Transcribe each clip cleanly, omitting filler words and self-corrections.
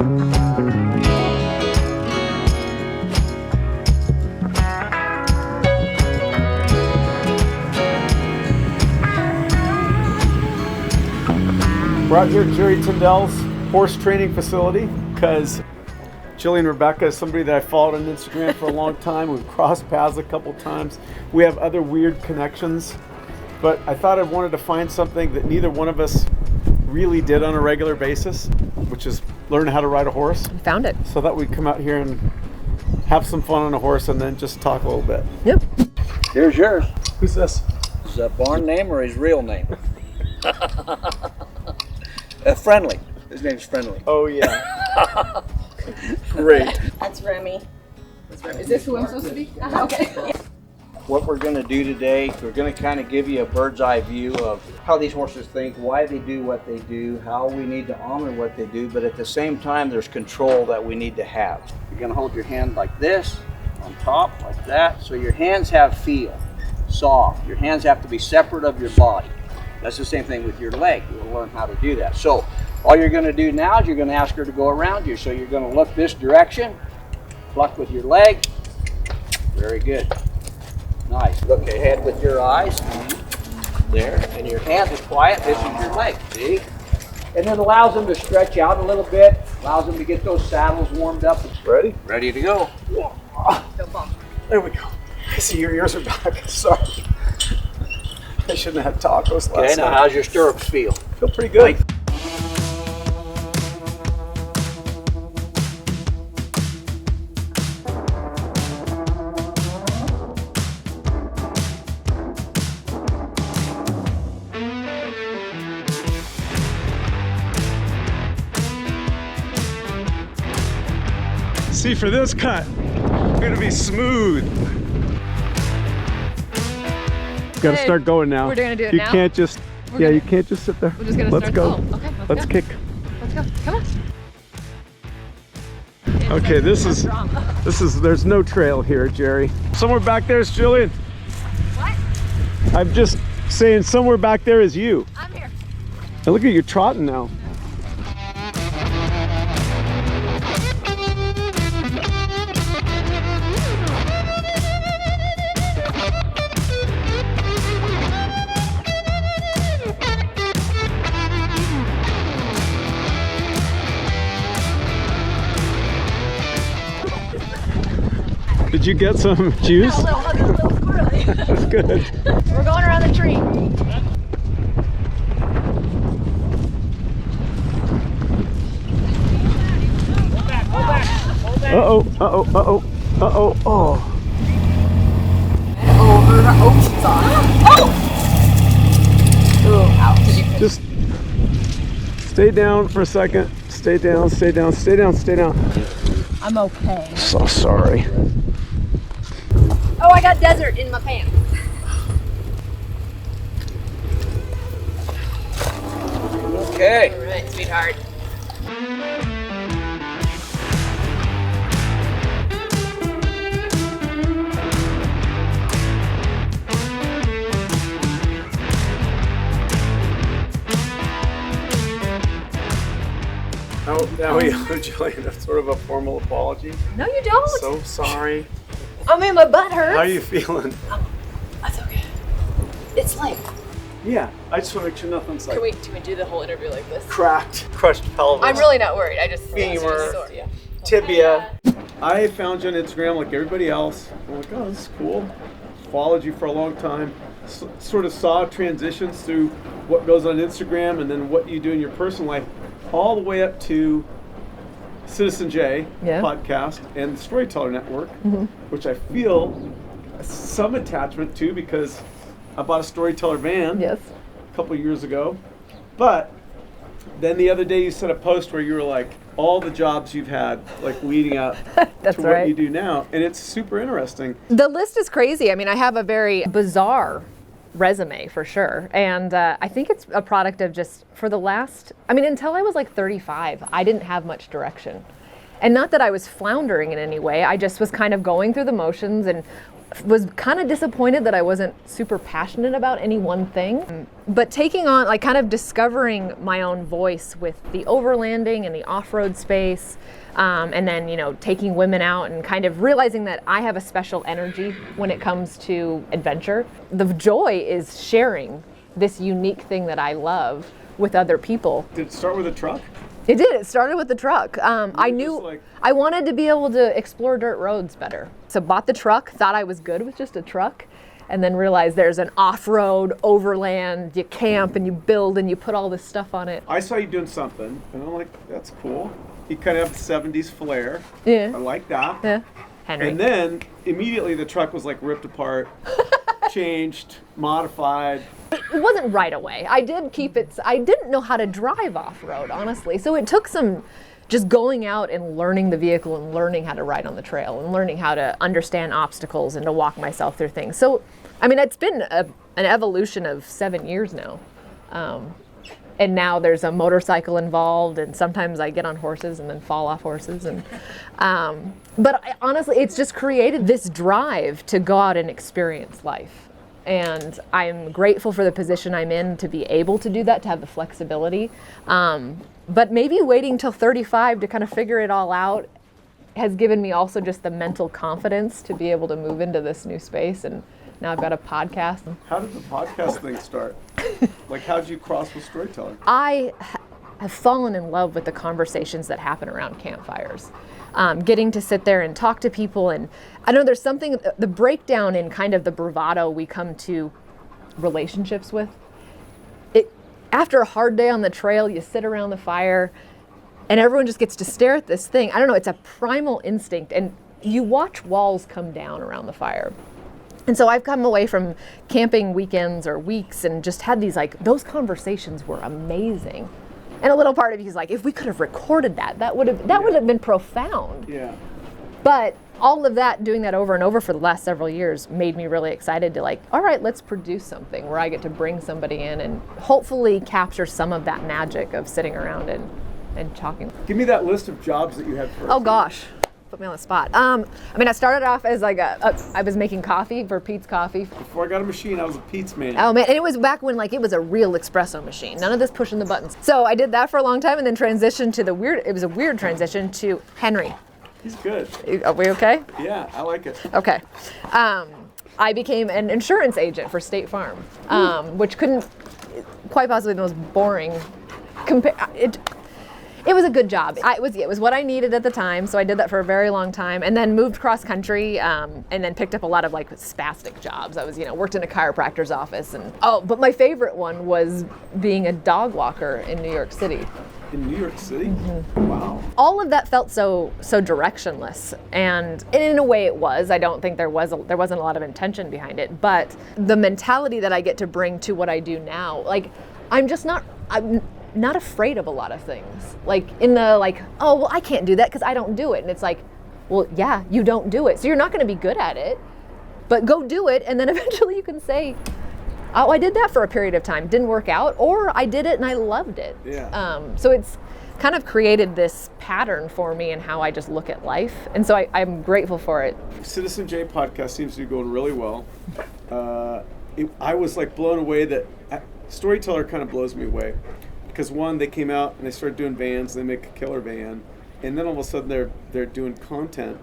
We're out here at Jerry Tyndall's horse training facility because Jillian Rebekah is somebody that I followed on Instagram for a long time. We've crossed paths a couple times. We have other weird connections, but I thought I wanted to find something that neither one of us really did on a regular basis, which is learn how to ride a horse. We found it. So that we'd come out here and have some fun on a horse and then just talk a little bit. Yep. Here's yours. Who's this? Is that barn name or his real name? Friendly. His name's Friendly. Oh yeah. Great. That's Remy. Is this who I'm supposed to be? Okay. What we're going to do today, we're going to kind of give you a bird's eye view of how these horses think, why they do what they do, how we need to honor what they do, but at the same time there's control that we need to have. You're going to hold your hand like this, on top, like that, so your hands have feel, soft. Your hands have to be separate of your body. That's the same thing with your leg. You'll learn how to do that. So all you're going to do now is you're going to ask her to go around you. So you're going to look this direction, pluck with your leg. Very good. Nice. Look ahead with your eyes. There. And your hand is quiet. This is your leg. See? And it allows them to stretch out a little bit. Allows them to get those saddles warmed up. Ready? Ready to go. Don't bump. There we go. I see your ears are back. Sorry. I shouldn't have had tacos last Okay, now night. how's your stirrups feel? Feel pretty good. See, for this cut, it's gonna be smooth. Got to Hey, start going now. we're gonna do it you now? Can't just, you can't just sit there. We're just gonna Let's start. go. Oh, okay, Let's go. kick. Let's go. Come on. Okay, there's no trail here, Jerry. Somewhere back there is Jillian. What? I'm just saying somewhere back there is you. I'm here. And look at you trotting now. Did you get some juice? A little squirrely. That's good. We're going around the tree. Uh-oh, uh-oh, uh-oh, uh-oh, oh. Just stay down for a second. Stay down, stay down, stay down, stay down. I'm okay. So sorry. Oh, I got desert in my pants. Okay. All right, sweetheart. Now we owe Jillian a sort of a formal apology. No, you don't. So sorry. I mean, my butt hurts. How are you feeling? That's okay. It's late. Yeah, I just want to make sure nothing's like Can we do the whole interview like this? cracked, crushed pelvis. I'm really not worried. I just Femur. sore, yeah. Tibia. I found you on Instagram like everybody else. I'm like, oh, this is cool. Followed you for a long time. Sort of saw transitions through what goes on Instagram and then what you do in your personal life, all the way up to Citizen J podcast and the Storyteller Network, which I feel some attachment to because I bought a Storyteller van a couple of years ago. But then the other day you sent a post where you were like, all the jobs you've had, like leading up That's to right. what you do now. And it's super interesting. The list is crazy. I mean, I have a very bizarre resume for sure. And I think it's a product of just for the last, I mean, until I was like 35, I didn't have much direction. And not that I was floundering in any way. I just was kind of going through the motions and was kind of disappointed that I wasn't super passionate about any one thing. But taking on, like kind of discovering my own voice with the overlanding and the off-road space, and then, you know, taking women out and kind of realizing that I have a special energy when it comes to adventure. The joy is sharing this unique thing that I love with other people. Did it start with a truck? It did. It started with the truck. I knew I wanted to be able to explore dirt roads better. So bought the truck, thought I was good with just a truck, and then realized there's an off-road, overland, you camp and you build and you put all this stuff on it. I saw you doing something, and I'm like, that's cool. You kind of have the 70s flair. Yeah. I like that. Yeah. Henry. And then immediately the truck was like ripped apart, changed, modified. It wasn't right away. I did keep it. I didn't know how to drive off-road, honestly. So it took some just going out and learning the vehicle and learning how to ride on the trail and learning how to understand obstacles and to walk myself through things. So, I mean, it's been an evolution of 7 years now. And now there's a motorcycle involved, and sometimes I get on horses and then fall off horses. And but honestly, it's just created this drive to go out and experience life. And I'm grateful for the position I'm in to be able to do that, to have the flexibility. But maybe waiting till 35 to kind of figure it all out has given me also just the mental confidence to be able to move into this new space. And now I've got a podcast. How did the podcast thing start? Like, how did you cross with storytelling? I have fallen in love with the conversations that happen around campfires. Getting to sit there and talk to people, and I know there's something, the breakdown in kind of the bravado we come to relationships with. After a hard day on the trail, you sit around the fire and everyone just gets to stare at this thing. I don't know, it's a primal instinct, and you watch walls come down around the fire. And so I've come away from camping weekends or weeks and just had these, like, those conversations were amazing. And a little part of you is like, if we could have recorded that would have been profound. Yeah. But all of that, doing that over and over for the last several years, made me really excited to, like, all right, let's produce something where I get to bring somebody in and hopefully capture some of that magic of sitting around and talking. Give me that list of jobs that you had first. Oh gosh, put me on the spot. I mean, I started off as like I was making coffee for Pete's Coffee. Before I got a machine, I was a Pete's man. Oh man, and it was back when, like, it was a real espresso machine. None of this pushing the buttons. So I did that for a long time and then transitioned to it was a weird transition to Henry. He's good. Are we okay? Yeah, I like it. Okay. I became an insurance agent for State Farm, which couldn't quite possibly be the most boring. It was a good job. It was what I needed at the time, so I did that for a very long time, and then moved cross country, and then picked up a lot of, like, spastic jobs. I was, worked in a chiropractor's office, but my favorite one was being a dog walker in New York City. In New York City? Mm-hmm. Wow. All of that felt so directionless, and in a way it was. I don't think there wasn't a lot of intention behind it, but the mentality that I get to bring to what I do now, like, I'm not afraid of a lot of things. Like, in the, like, oh, well, I can't do that because I don't do it. And it's like, well, yeah, you don't do it. So you're not going to be good at it, but go do it. And then eventually you can say, oh, I did that for a period of time. Didn't work out, or I did it and I loved it. Yeah. So it's kind of created this pattern for me in how I just look at life. And so I'm grateful for it. Citizen J podcast seems to be going really well. I was, like, blown away that Storyteller kind of blows me away. Because one, they came out and they started doing vans, they make a killer van, and then all of a sudden they're doing content.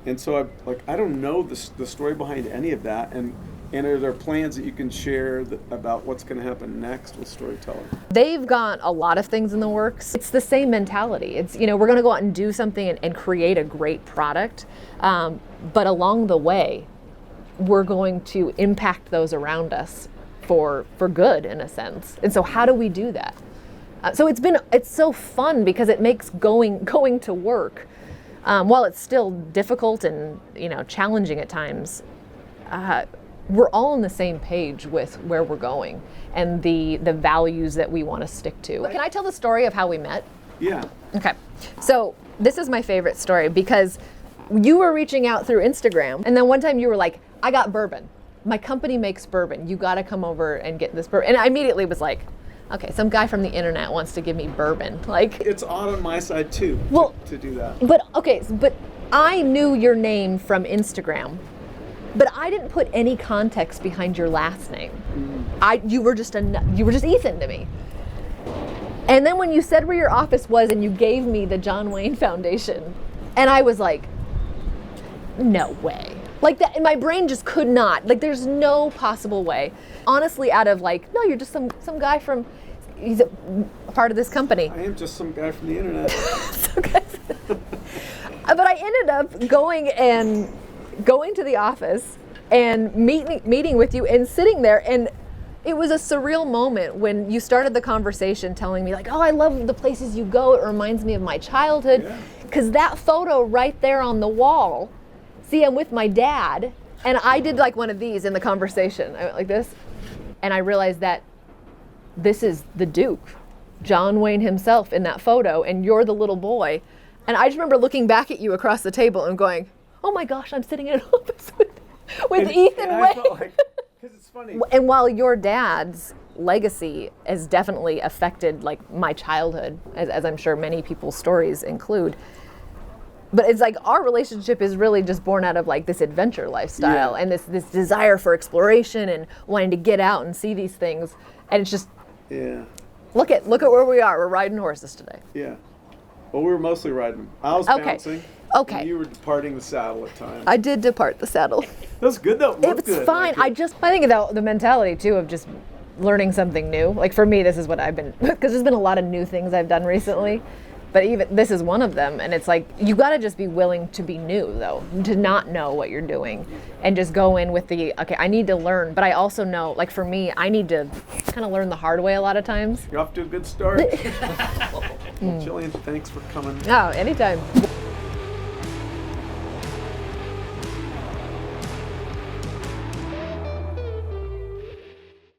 And so I don't know the story behind any of that, and are there plans that you can share about what's going to happen next with Storyteller? They've got a lot of things in the works. It's the same mentality. It's, we're going to go out and do something and create a great product, but along the way, we're going to impact those around us for good, in a sense. And so how do we do that? So it's so fun because it makes going to work, while it's still difficult and challenging at times, we're all on the same page with where we're going and the values that we want to stick to. Can I tell the story of how we met? Yeah. Okay. So this is my favorite story because you were reaching out through Instagram, and then one time you were like, I got bourbon. My company makes bourbon. You got to come over and get this bourbon. And I immediately was like, okay, some guy from the internet wants to give me bourbon. Like, it's odd on my side too. To do that. But I knew your name from Instagram But I didn't put any context behind your last name. You were just Ethan to me. And then when you said where your office was and you gave me the John Wayne Foundation, and I was like, no way. Like that, and my brain just could not. Like there's no possible way. Honestly, out of like, no, you're just some guy from, he's a part of this company. I am just some guy from the internet. But I ended up going to the office and meeting with you and sitting there, and it was a surreal moment when you started the conversation telling me like, oh, I love the places you go. It reminds me of my childhood. Because that photo right there on the wall, see, I'm with my dad, and I did like one of these in the conversation. I went like this, and I realized that this is the Duke, John Wayne himself in that photo, and you're the little boy. And I just remember looking back at you across the table and going, oh my gosh, I'm sitting in an office with Ethan and Wayne. I felt like, because it's funny. And while your dad's legacy has definitely affected like my childhood, as I'm sure many people's stories include, but it's like our relationship is really just born out of like this adventure lifestyle and this desire for exploration and wanting to get out and see these things. And it's just, look at where we are. We're riding horses today. Yeah. Well, we were mostly riding. I was bouncing. Okay. And you were departing the saddle at times. I did depart the saddle. That was good though. It looked It's good. fine. Like I think about the mentality too of just learning something new. Like for me, this is what I've been, because there's been a lot of new things I've done recently, but even this is one of them. And it's like, you got to just be willing to be new though, to not know what you're doing and just go in with the, okay, I need to learn, but I also know, like for me, I need to kind of learn the hard way a lot of times. You're off to a good start. Well, Jillian, thanks for coming. Oh, anytime.